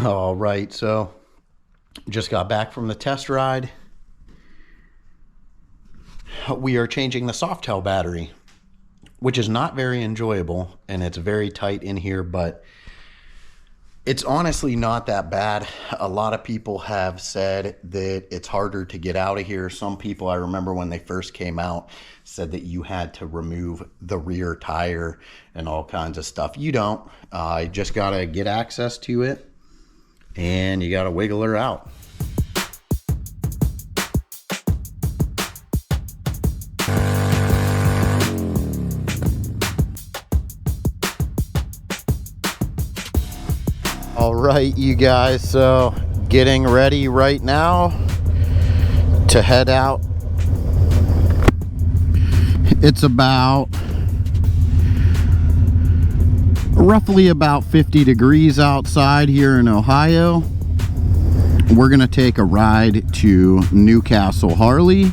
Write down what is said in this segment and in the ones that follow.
All right, so just got back from the test ride. We are changing the soft tail battery, which is not very enjoyable, and it's very tight in here, but it's honestly not that bad. A lot of people have said that it's harder to get out of here. Some people, I remember when they first came out, said that you had to remove the rear tire and all kinds of stuff. You don't. You just got to get access to it, and you got to wiggle her out. All right, you guys, so getting ready right now to head out. It's roughly about 50 degrees outside here in Ohio. We're gonna take a ride to new Castle Harley.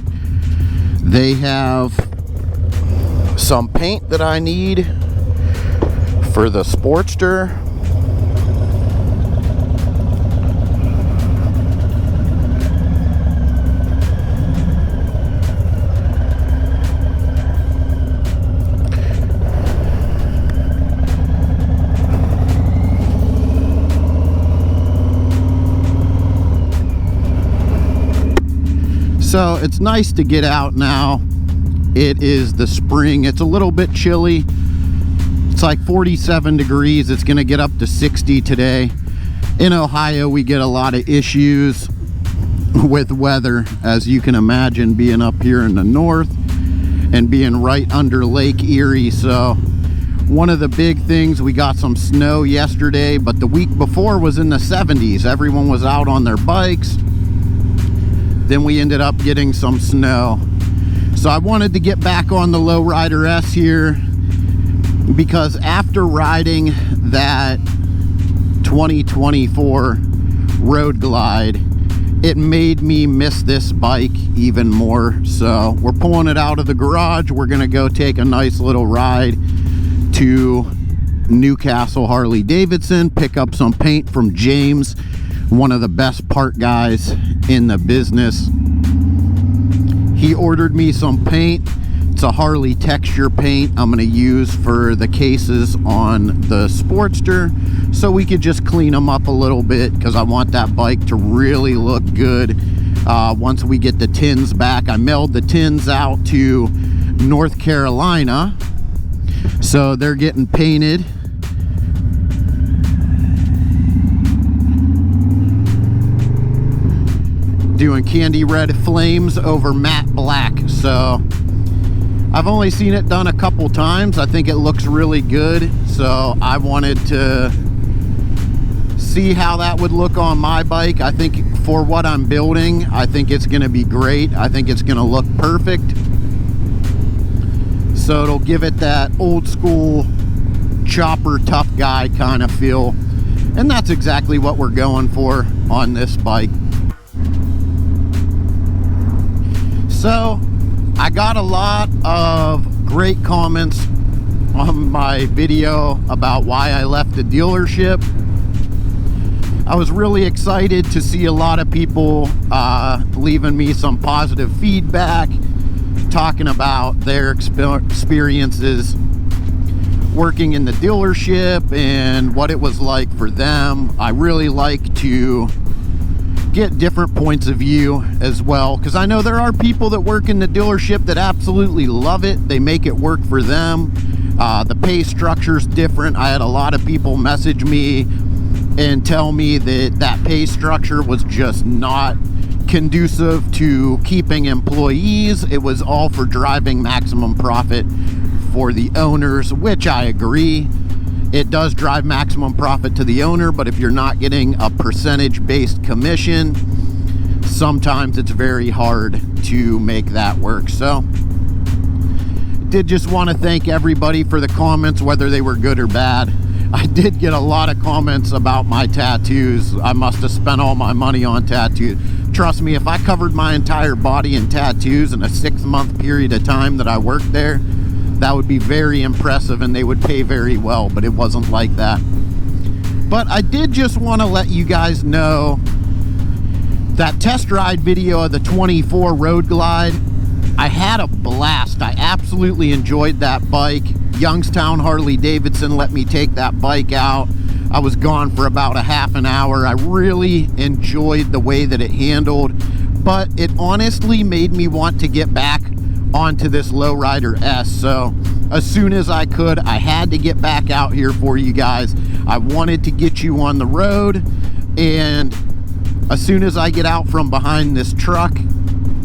They have some paint that I need for the Sportster. So it's nice to get out now. It is the spring. It's a little bit chilly. It's like 47 degrees. It's going to get up to 60 today. In Ohio, we get a lot of issues with weather, as you can imagine, being up here in the north and being right under Lake Erie. So one of the big things, we got some snow yesterday, but the week before was in the 70s. Everyone was out on their bikes. Then we ended up getting some snow. So I wanted to get back on the Lowrider S here because after riding that 2024 Road Glide, it made me miss this bike even more. So we're pulling it out of the garage. We're gonna go take a nice little ride to new Castle Harley Davidson, pick up some paint from James, one of the best part guys in the business. He ordered me some paint. It's a Harley texture paint I'm going to use for the cases on the Sportster, so we could just clean them up a little bit, because I want that bike to really look good once we get the tins back. I mailed the tins out to North Carolina, so they're getting painted. Doing candy red flames over matte black. So I've only seen it done a couple times. I think it looks really good, so I wanted to see how that would look on my bike. I think for what I'm building, I think it's going to be great. I think it's going to look perfect, so it'll give it that old school chopper tough guy kind of feel, and that's exactly what we're going for on this bike. So I got a lot of great comments on my video about why I left the dealership. I was really excited to see a lot of people leaving me some positive feedback, talking about their experiences working in the dealership and what it was like for them. I really like to get different points of view as well, because I know there are people that work in the dealership that absolutely love it. They make it work for them. The pay structure is different. I had a lot of people message me and tell me that that pay structure was just not conducive to keeping employees. It was all for driving maximum profit for the owners, which I agree. It does drive maximum profit to the owner, but if you're not getting a percentage-based commission, sometimes it's very hard to make that work. So, did just want to thank everybody for the comments, whether they were good or bad. I did get a lot of comments about my tattoos. I must have spent all my money on tattoos. Trust me, if I covered my entire body in tattoos in a 6-month period of time that I worked there, that would be very impressive and they would pay very well, but it wasn't like that. But I did just want to let you guys know that test ride video of the 24 Road Glide, I had a blast. I absolutely enjoyed that bike. Youngstown Harley Davidson let me take that bike out. I was gone for about a half an hour. I really enjoyed the way that it handled, but it honestly made me want to get back onto this Lowrider S. So as soon as I could, I had to get back out here for you guys. I wanted to get you on the road, and as soon as I get out from behind this truck,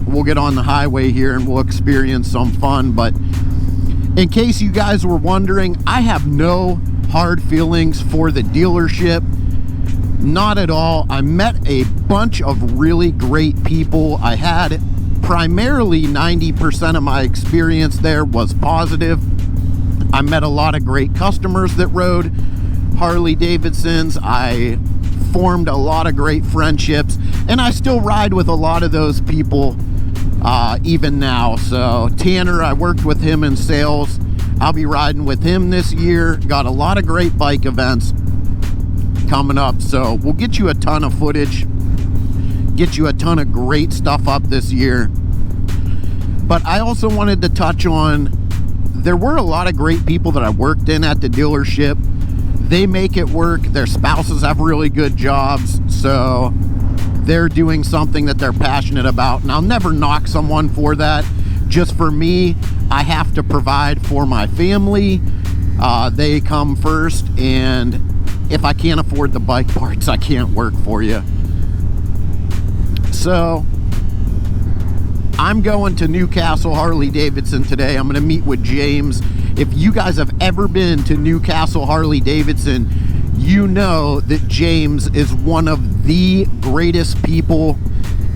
we'll get on the highway here and we'll experience some fun. But in case you guys were wondering, I have no hard feelings for the dealership. Not at all. I met a bunch of really great people. I had primarily 90% of my experience there was positive. I met a lot of great customers that rode Harley Davidsons. I formed a lot of great friendships, and I still ride with a lot of those people even now. So Tanner, I worked with him in sales. I'll be riding with him this year. Got a lot of great bike events coming up, so we'll get you a ton of footage, get you a ton of great stuff up this year. But I also wanted to touch on, there were a lot of great people that I worked in at the dealership. They make it work. Their spouses have really good jobs, so they're doing something that they're passionate about, and I'll never knock someone for that. Just for me, I have to provide for my family. They come first, and if I can't afford the bike parts, I can't work for you. So I'm going to Newcastle Harley Davidson today. I'm going to meet with James. If you guys have ever been to Newcastle Harley Davidson, you know that James is one of the greatest people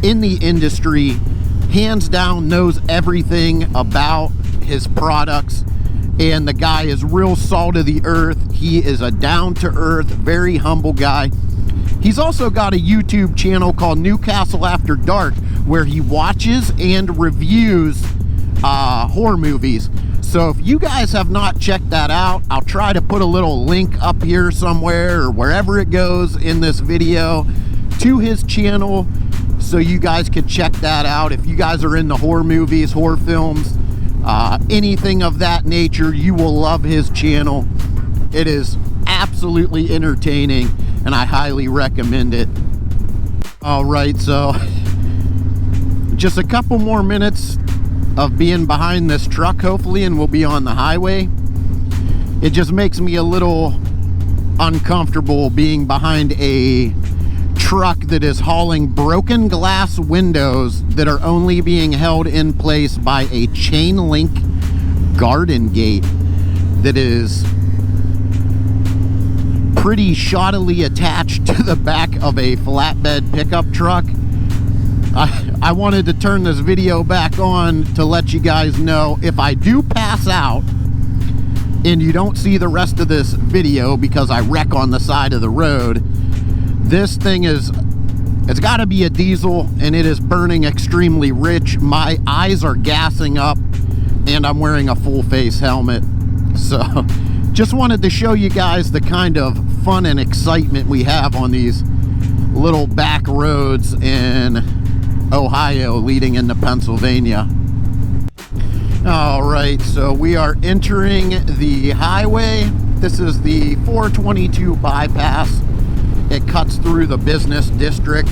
in the industry. Hands down, knows everything about his products, and the guy is real salt of the earth. He is a down-to-earth, very humble guy. He's also got a YouTube channel called Newcastle After Dark, where he watches and reviews horror movies. So if you guys have not checked that out, I'll try to put a little link up here somewhere or wherever it goes in this video to his channel, so you guys can check that out. If you guys are into horror movies, horror films, anything of that nature, you will love his channel. It is absolutely entertaining, and I highly recommend it. All right, so just a couple more minutes of being behind this truck, hopefully, and we'll be on the highway. It just makes me a little uncomfortable being behind a truck that is hauling broken glass windows that are only being held in place by a chain link garden gate that is pretty shoddily attached to the back of a flatbed pickup truck. I wanted to turn this video back on to let you guys know, if I do pass out and you don't see the rest of this video because I wreck on the side of the road, this thing is, it's got to be a diesel, and it is burning extremely rich. My eyes are gassing up, and I'm wearing a full face helmet. So just wanted to show you guys the kind of fun and excitement we have on these little back roads in Ohio leading into Pennsylvania. All right, so we are entering the highway. This is the 422 bypass. It cuts through the business district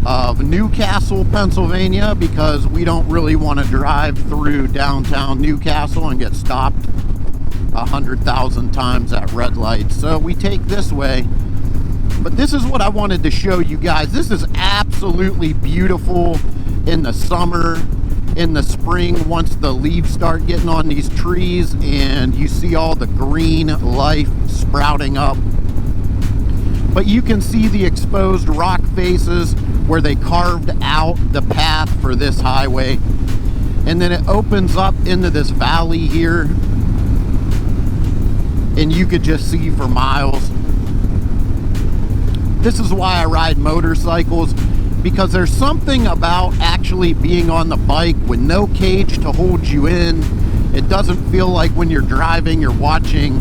of Newcastle, Pennsylvania, because we don't really want to drive through downtown Newcastle and get stopped 100,000 times at red lights. So we take this way. But this is what I wanted to show you guys. This is absolutely beautiful in the summer, in the spring, once the leaves start getting on these trees and you see all the green life sprouting up. But you can see the exposed rock faces where they carved out the path for this highway. And then it opens up into this valley here, and you could just see for miles. This is why I ride motorcycles, because there's something about actually being on the bike with no cage to hold you in. It doesn't feel like when you're driving, you're watching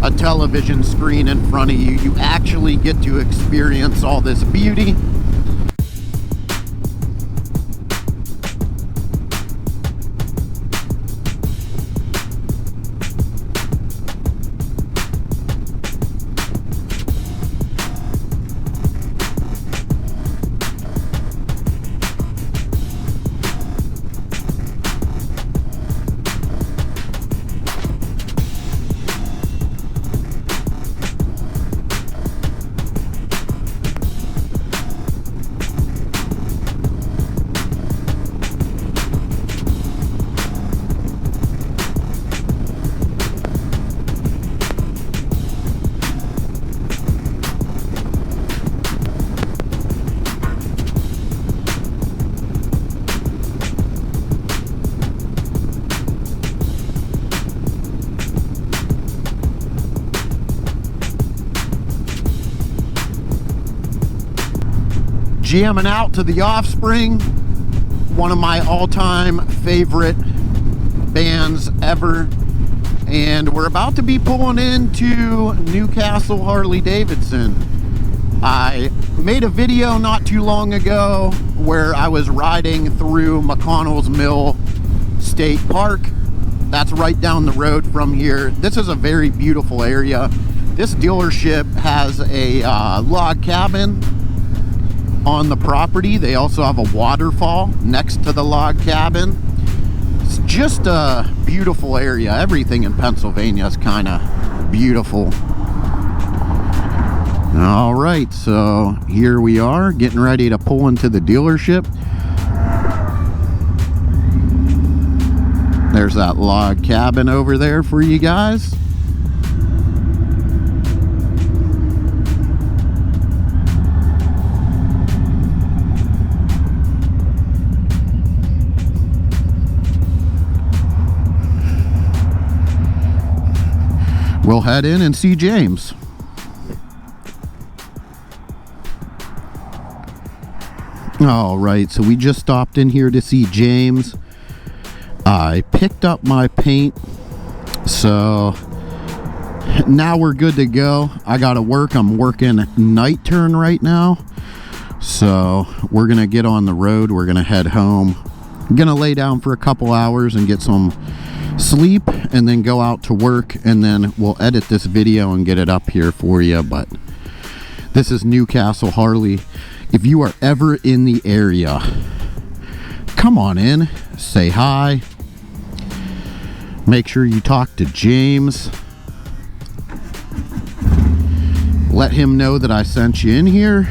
a television screen in front of you. You actually get to experience all this beauty. Jamming out to The Offspring, one of my all-time favorite bands ever, and we're about to be pulling into new Castle Harley Davidson. I made a video not too long ago where I was riding through McConnell's Mill State Park. That's right down the road from here. This is a very beautiful area. This dealership has a log cabin on the property. They also have a waterfall next to the log cabin. It's just a beautiful area. Everything in Pennsylvania is kind of beautiful. All right, so here we are getting ready to pull into the dealership. There's that log cabin over there for you guys. We'll head in and see James. All right, so we just stopped in here to see James. I picked up my paint, so now we're good to go. I gotta work. I'm working night turn right now, so we're gonna get on the road. We're gonna head home. I'm gonna lay down for a couple hours and get some sleep, and then go out to work, and then we'll edit this video and get it up here for you. But this is new Castle Harley. If you are ever in the area, come on in, say hi, make sure you talk to James, let him know that I sent you in here.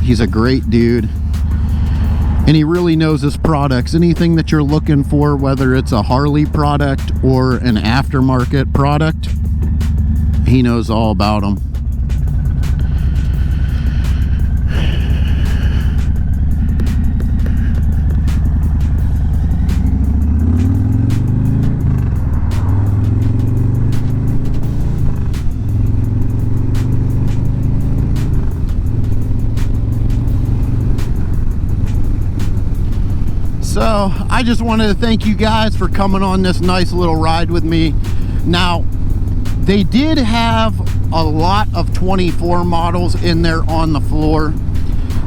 He's a great dude, and he really knows his products. Anything that you're looking for, whether it's a Harley product or an aftermarket product, he knows all about them. So I just wanted to thank you guys for coming on this nice little ride with me. Now, they did have a lot of 24 models in there on the floor.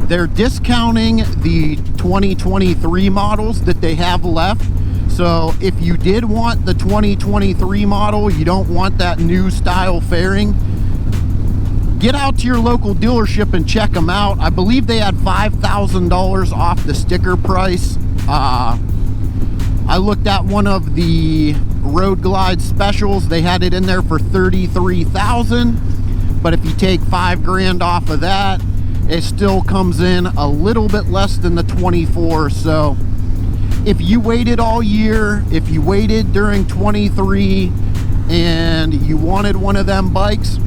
They're discounting the 2023 models that they have left. So if you did want the 2023 model, you don't want that new style fairing, get out to your local dealership and check them out. I believe they had $5,000 off the sticker price. I looked at one of the Road Glide specials. They had it in there for $33,000, but if you take $5,000 off of that, it still comes in a little bit less than the 24. So if you waited all year, if you waited during 23 and you wanted one of them bikes,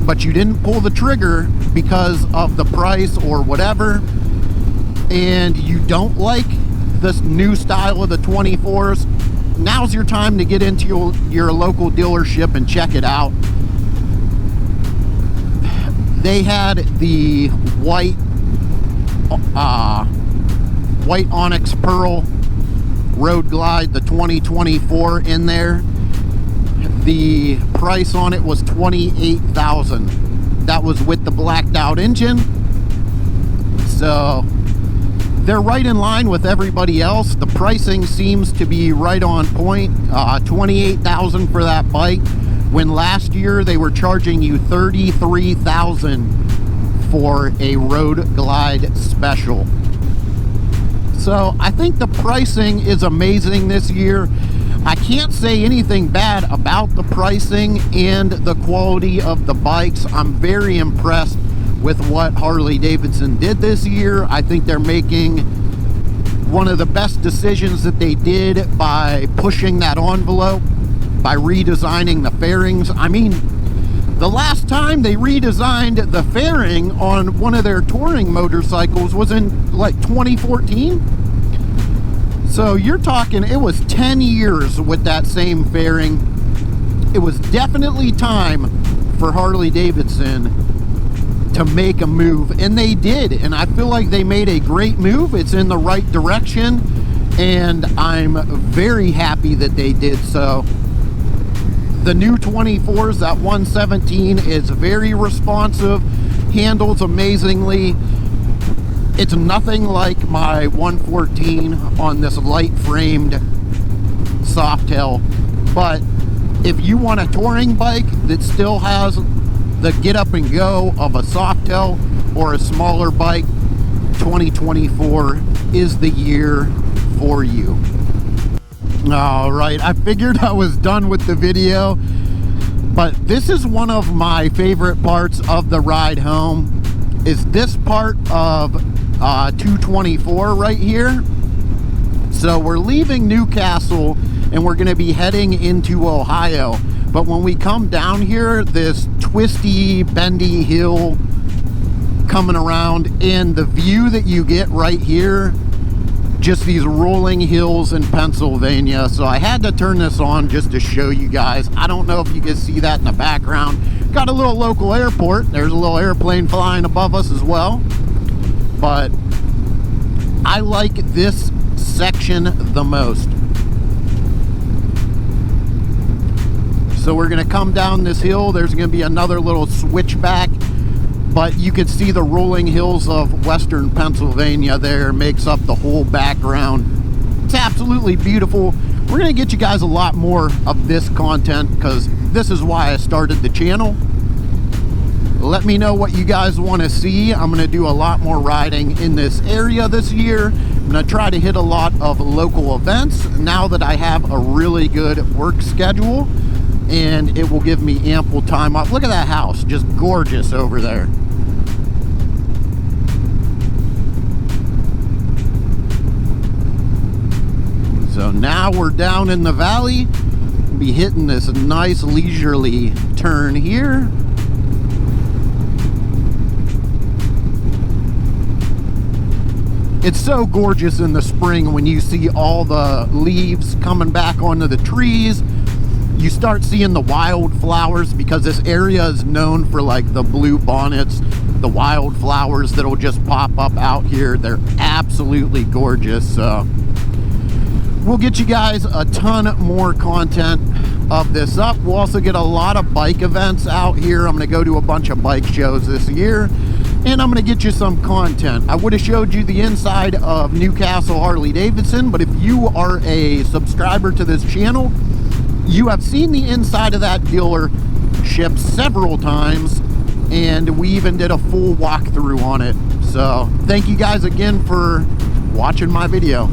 but you didn't pull the trigger because of the price or whatever, and you don't like this new style of the 24s, now's your time to get into your local dealership and check it out. They had the white Onyx Pearl Road Glide, the 2024 in there. The price on it was $28,000. That was with the blacked out engine. So they're right in line with everybody else. The pricing seems to be right on point. $28,000 for that bike, when last year they were charging you $33,000 for a Road Glide Special. So I think the pricing is amazing this year. I can't say anything bad about the pricing and the quality of the bikes. I'm very impressed with what Harley Davidson did this year. I think they're making one of the best decisions that they did by pushing that envelope, by redesigning the fairings. I mean, the last time they redesigned the fairing on one of their touring motorcycles was in like 2014. So you're talking, it was 10 years with that same fairing. It was definitely time for Harley Davidson to make a move, and they did, and I feel like they made a great move. It's in the right direction, and I'm very happy that they did so. The new 24s, that 117 is very responsive, handles amazingly. It's nothing like my 114 on this light framed Softail, but if you want a touring bike that still has the get up and go of a Softail or a smaller bike, 2024 is the year for you. All right, I figured I was done with the video, but this is one of my favorite parts of the ride home, is this part of 224 right here. So we're leaving Newcastle and we're going to be heading into Ohio, but when we come down here, this twisty bendy hill coming around, and the view that you get right here, just these rolling hills in Pennsylvania. So I had to turn this on just to show you guys. I don't know if you can see that in the background. Got a little local airport. There's a little airplane flying above us as well. But I like this section the most. So we're going to come down this hill. There's going to be another little switchback, but you can see the rolling hills of western Pennsylvania there makes up the whole background. It's absolutely beautiful. We're going to get you guys a lot more of this content because this is why I started the channel. Let me know what you guys want to see. I'm going to do a lot more riding in this area this year. I'm going to try to hit a lot of local events now that I have a really good work schedule, and it will give me ample time off. Look at that house, just gorgeous over there. So now we're down in the valley. We'll be hitting this nice leisurely turn here. It's so gorgeous in the spring when you see all the leaves coming back onto the trees. You start seeing the wildflowers, because this area is known for like the blue bonnets, the wildflowers that'll just pop up out here. They're absolutely gorgeous. So we'll get you guys a ton more content of this up. We'll also get a lot of bike events out here. I'm going to go to a bunch of bike shows this year, and I'm going to get you some content. I would have showed you the inside of Newcastle Harley Davidson, but if you are a subscriber to this channel, you have seen the inside of that dealership several times, and we even did a full walkthrough on it. So thank you guys again for watching my video.